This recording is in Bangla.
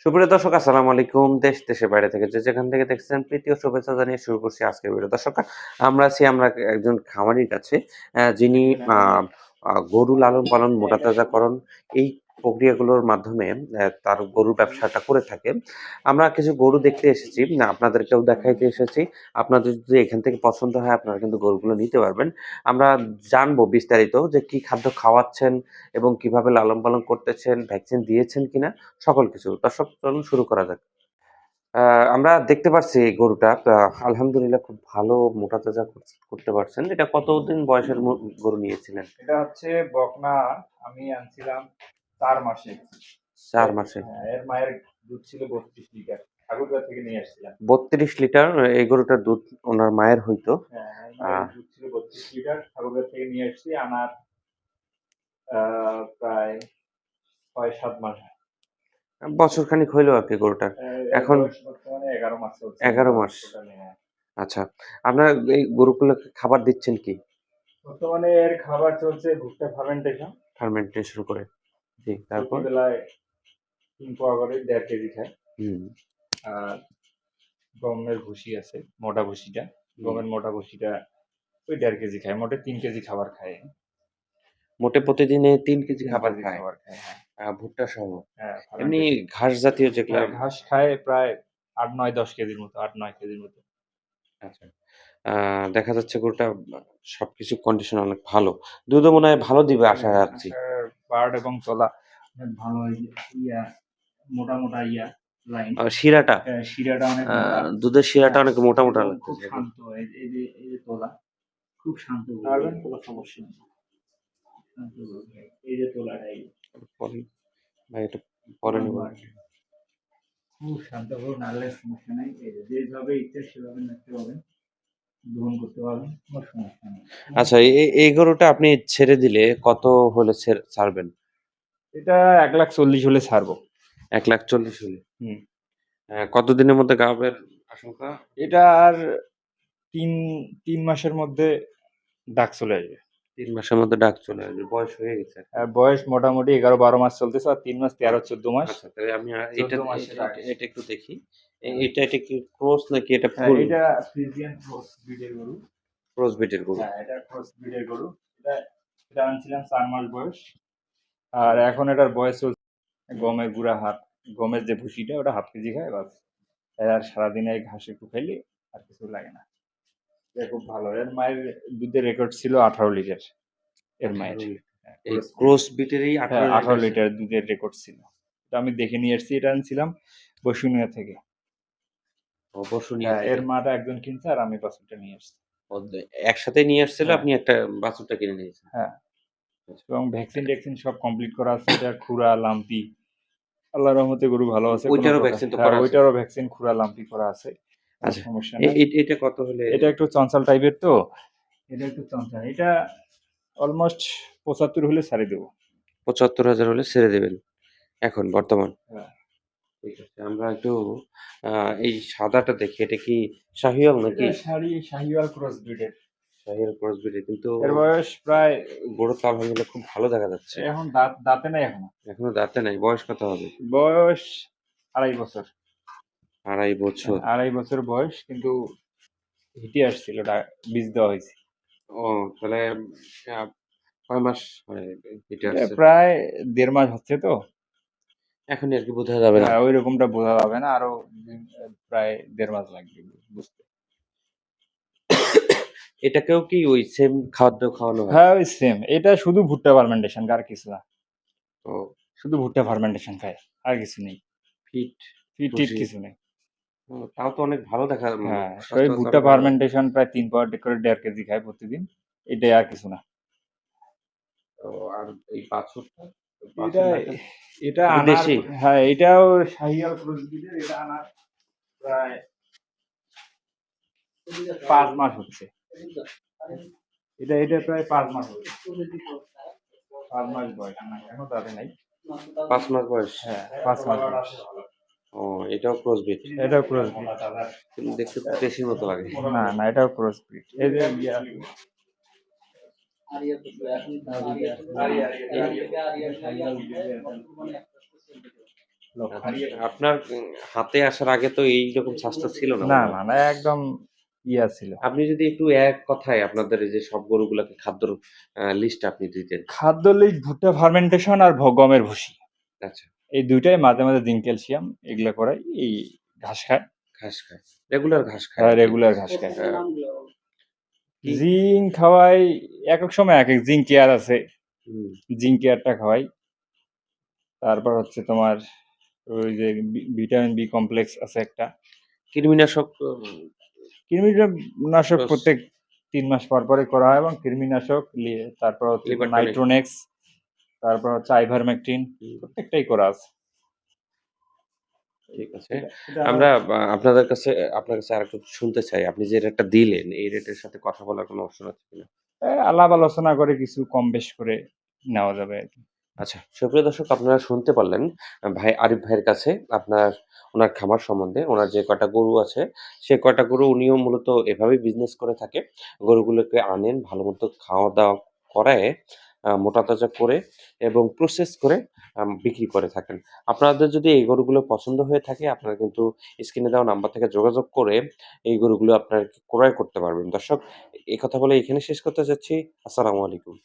সুপ্রিয় দর্শক আসসালামু আলাইকুম। দেশ দেশের বাইরে থেকে যে যেখান থেকে দেখছেন প্রীতি ও শুভেচ্ছা জানিয়ে শুরু করছি আজকের ভিডিও। দর্শক আমরা একজন খামারির কাছে যিনি আ আ গরু লালন-পালন, মোটা-তাজাকরণ এই প্রক্রিয়াগুলোর মাধ্যমে তার গরুর ব্যবসাটা করে থাকে। আমরা কিছু গরু দেখতে এসেছি। আপনাদেরকেও দেখাইতে এসেছি। আপনাদের যদি এখান থেকে পছন্দ হয় আপনারা কিন্তু গরুগুলো নিতে পারবেন। আমরা জানবো বিস্তারিত যে কি খাদ্য খাওয়াচ্ছেন এবং কিভাবে লালন-পালন করতেছেন, ভ্যাকসিন দিয়েছেন কিনা সকল কিছু। দর্শক চলুন শুরু করা যাক। আ আমরা দেখতে পারছি এই গরুটা আলহামদুলিল্লাহ খুব ভালো মোটা-তাজা করতে পারছেন। এটা কতদিন বয়সের গরু নিয়েছিলেন? এটা হচ্ছে বকনা। আমি আনছিলাম ৪ মাসে। ৪ মাসে। হ্যাঁ, এর মায়ের দুধ ছিল ৩২ লিটার। ঠাকুরগাঁও থেকে নিয়ে আসছিলাম। ৩২ লিটার এই গরুটার দুধ উনার মায়ের হইতো। হ্যাঁ, এর আ মায়ের দুধ ছিল ৩২ লিটার। ঠাকুরগাঁও থেকে নিয়ে আসছি। আনার আ প্রায় ৬-৭ মাস। বছর খানিক হইলো আরকি গরুটার। এর এখন বয়স বর্তমানে ১১ মাস চলছে। ১১ মাস। টোটালি, হ্যাঁ। আচ্ছা। আপনারা এই গরুগুলোকে খাবার দিচ্ছেন কি? বর্তমানে এর খাবার চলছে ভুট্টা ফার্মেন্টেশন। ফার্মেন্টেশন করে। জি, তারপর? প্রতিবেলায় ৩ পোয়া করে ১.৫ কেজি খায়। হুম, আর গমের ভুসি আছে, মোটা ভুসিটা। গমের মোটা ভুসিটা ওই ১.৫ কেজি খায়। মোটে ৩ কেজি খাবার খায়। মোটে প্রতিদিনে ৩ কেজি ৩ খাবার কেজি খায়। খাবার খায়, হ্যাঁ। ভুট্টা সহ। হ্যাঁ, এমনি ফার্মেন্টেশন। ঘাস জাতীয় যেগুলা। হ্যাঁ, ঘাস খায় প্রায় ৮, ৯, ১০ কেজির মতো, ৮, ৯ কেজির মতো। আচ্ছা। আ দেখা যাচ্ছে গরুটা সবকিছু কন্ডিশন অনেক ভালো। দুধও মনে হয় ভালো দিবে আশা হ্যাঁ, রাখছি। ঘাসের পাড় এবং তলা অনেক ভালো, এই যে মোটা, মোটা লাইন। শিরাটা, হ্যাঁ, শিরাটা অনেক আ মোটা। দুধের শিরাটা হ্যাঁ, অনেক মোটা, মোটা এবং খুব লাগতেছে এখন। শান্ত। এই যে তোলা, খুব শান্ত গরু, কোনো সমস্যা নেই। শান্ত গরু। এই যে তোলাটা, এই যে পরে ভাই এটা পরে তোলার নেব। মার্ক। খুব শান্ত গরু, নাড়লে সমস্যা নাই। এই যে যেভাবে ইচ্ছা সেভাবে নাড়তে পারবেন, গ্রহণ করতে পারবেন, কোনো সমস্যা নেই। আচ্ছা এই গরুটা আপনি ছেড়ে দিলে কত হলে ছাড়বেন? এটা ১,৪০,০০০ হলে ছাড়বো। ১,৪০,০০০ হলে। হুম। কতদিনের মধ্যে গাবের আশঙ্কা? এটা আর ৩ ৩ মাসের মধ্যে ডাক চলে আসবে। ৩ মাসের মধ্যে ডাক চলে আসবে। বয়স হয়ে গেছে আরকি। বয়স মোটামুটি ১১-১২ মাস চলতেছে। আর ৩ মাস ১৩-১৪ মাস। আচ্ছা তাহলে আমি ১৪ এটা মাসে এটা ডাক এটা আসবে। এটা একটু দেখি। হ্যাঁ। এটা কি ক্রস নাকি এটা হ্যাঁ, ফুল এটা ফ্রিজিয়ান ক্রস ব্রিডের গরু। ক্রস বিটের গরু? হ্যাঁ, এটা ক্রস ব্রিডের গরু। এটা এটা আনছিলাম ৪ মাস বয়স। আর এখন এটার বয়স চলছে, গমের গুঁড়া গমের যে ভুসিটা ওটা ১/২ কেজি খায় বাস। এর আর সারাদিনে এই ঘাস একটু খাইলে আর কিছু লাগে না। এটা খুব ভালো। এর মায়ের দুধের রেকর্ড ছিল ১৮ লিটার। এর ১৮ মায়ের। লিটার। হ্যাঁ, এই ক্রস ব্রিড। ক্রস বিটেরই হ্যাঁ, ১৮ ১৮ লিটার লিটার দুধের রেকর্ড ছিল। তো আমি দেখে নিয়ে এসেছি। এটা আনছিলাম বসুনিয়া থেকে। অবসনীয় হ্যাঁ, এর থেকে। মাটা একজন কিনছে আর আমি বাছুরটা নিয়ে এসেছি। একসাথে নিয়ে আসছিল হ্যাঁ, আপনি একটা বাছুরটা কিনে নিয়েছেন। হ্যাঁ। আচ্ছা। এবং ভ্যাকসিন-ট্যাকসিন সব কমপ্লিট করা আছে। এটা খুরা, লাম্পি। আল্লাহর রহমতে গরু ভালো আছে, কোনো ওইটারও প্রকার। ভ্যাকসিন তো হ্যাঁ, করা আছে? ওইটারও ভ্যাকসিন খুরা, লাম্পি করা আছে। কোনো আচ্ছা। সমস্যা নাই। এটা কত হলে? এটা একটু চঞ্চল টাইপের তো। এটা একটু চঞ্চল। এটা অলমোস্ট ৭৫ হলে ছাড়ে দেব। ৭৫,০০০ হলে ছেড়ে দেবেন এখন বর্তমান? হ্যাঁ। ঠিক আছে। আমরা একটু আ এই সাদাটা দেখি। এটা কি শাহিওয়াল এটা নাকি? শাহিওয়াল ক্রস ব্রিডের। শাহিওয়াল ক্রস বিট কিন্তু এর বয়স প্রায়, গরু তো আলহামদুলিল্লাহ খুব ভালো দেখা যাচ্ছে। এখন দাঁতে নাই এখনো। এখনো দাঁতে নাই। বয়স কত হবে? বয়স ২.৫ বছর। ২.৫ বছর। ২.৫ বছর বয়স, কিন্তু হিটে আসছিল, বীজ দেওয়া হয়েছে। ও তাহলে আ কয় মাস হয় এটা এটা আসছে? প্রায় ১.৫ মাস হচ্ছে তো। এখনই আরকি বোঝা যাবে না। হ্যাঁ, ওইরকমটা বোঝা যাবে না। আরো প্রায় ১.৫ মাস লাগবে বুঝতে। এটাকেও কি ওই সেম খাদ্য খাওয়ানো হয়? হ্যাঁ, ওই সেম। এটা শুধু ভুট্টা ফার্মেন্টেশন, আর কিছু না। ও শুধু ভুট্টা ফার্মেন্টেশন খায়, আর কিছু নেই। ফিট, ফিট ভুসি। কিছু নেই। তাও তো অনেক ভালো দেখা হ্যাঁ, ওই স্বাস্থ্য তো ভুট্টা অনেক ভালো দেখা। ফার্মেন্টেশন প্রায় ৩ পাউন্ড করে ১.৫ কেজি খায় প্রতিদিন। এটাই, আর কিছু না। তো আর এই বাছুরটা? এটা বাছুর না এটা? এটা এটা আনার, দেশি? হ্যাঁ, এটাও শাহিওয়াল ক্রস ব্রিডের। এটা আনার প্রায় ৫ মাস হচ্ছে। এটা প্রায় ৫ মাস হচ্ছে। ৫ মাস বয়স। না, এখনো দাঁতে নাই। ৫ মাস বয়স? হ্যাঁ, ৫ মাস বয়স। ও এটাও ক্রস বিট। এটাও ক্রস ব্রিড। কিন্তু দেখতে তো দেশির মতো লাগে। না, না, এটাও ক্রস ব্রিড। এই যে লক্ষণ আপনার হাতে আসার আগে তো এইরকম স্বাস্থ্য ছিল না না, মনে হয়। না, না, একদম ইয়া ছিল। আপনি যদি একটু এক কথায় আপনাদের এই যে সব গরুগুলাকে খাদ্যর লিস্ট আপনি দিতেন। খাদ্য লিস্ট ভুট্টা ফার্মেন্টেশন আর গমের ভুসি। আচ্ছা, এই ২ টাই মাঝে, মাঝে জিঙ্ক, ক্যালসিয়াম এগুলা করাই। এই ঘাস খায়। ঘাস খায়। রেগুলার ঘাস খায় আরকি। রেগুলার ঘাস খায়। আ কি জিঙ্ক খাওয়াই একেক সময় একেক জিঙ্ক কেয়ার আছে। হুম, জিঙ্ক কেয়ারটা খাওয়াই। তারপর হচ্ছে তোমার ওই যে ভিটামিন বি কমপ্লেক্স আছে একটা। কৃমিনাশক কৃমিনাশক ডোজ প্রত্যেক ৩ মাস পর পরই করা হয় এবং কৃমিনাশক তারপর হচ্ছে লিভার টনিক। নাইট্রোনেক্স, তারপর হচ্ছে আইভারমেকটিন হুম, প্রত্যেকটাই করা আছে। ঠিক আছে। এটা আমার আমরা আপনাদের কাছে আপনার কাছে আরেকটু শুনতে চাই। আপনি যে রেটটা দিলেন, এই রেটের সাথে কথা বলার কোনো অপশন আছে কিনা? আলাপ আলোচনা করে কিছু কম বেশ করে নেওয়া যাবে আরকি। আচ্ছা, সুপ্রিয় দর্শক আপনারা শুনতে পারলেন ভাই আরিফ ভাইয়ের কাছে উনার খামার সম্বন্ধে। উনার যে কয়টা গরু আছে, সে কয়টা গরু উনিও মূলত এভাবেই বিজনেস করে থাকে। গরুগুলোকে আনেন, ভালোমতো খাওয়া-দাওয়া করায়ে মোটা তাজা করে এবং প্রসেস করে বিক্রি করে থাকেন। আপনাদের যদি এই গরুগুলো পছন্দ হয়ে থাকে, আপনারা কিন্তু স্ক্রিনে দেওয়া নাম্বার থেকে যোগাযোগ করে এই গরুগুলো আপনারা ক্রয় করতে পারবেন। দর্শক, কথা বলে এখানে শেষ করতে চাচ্ছি। আসসালামু আলাইকুম।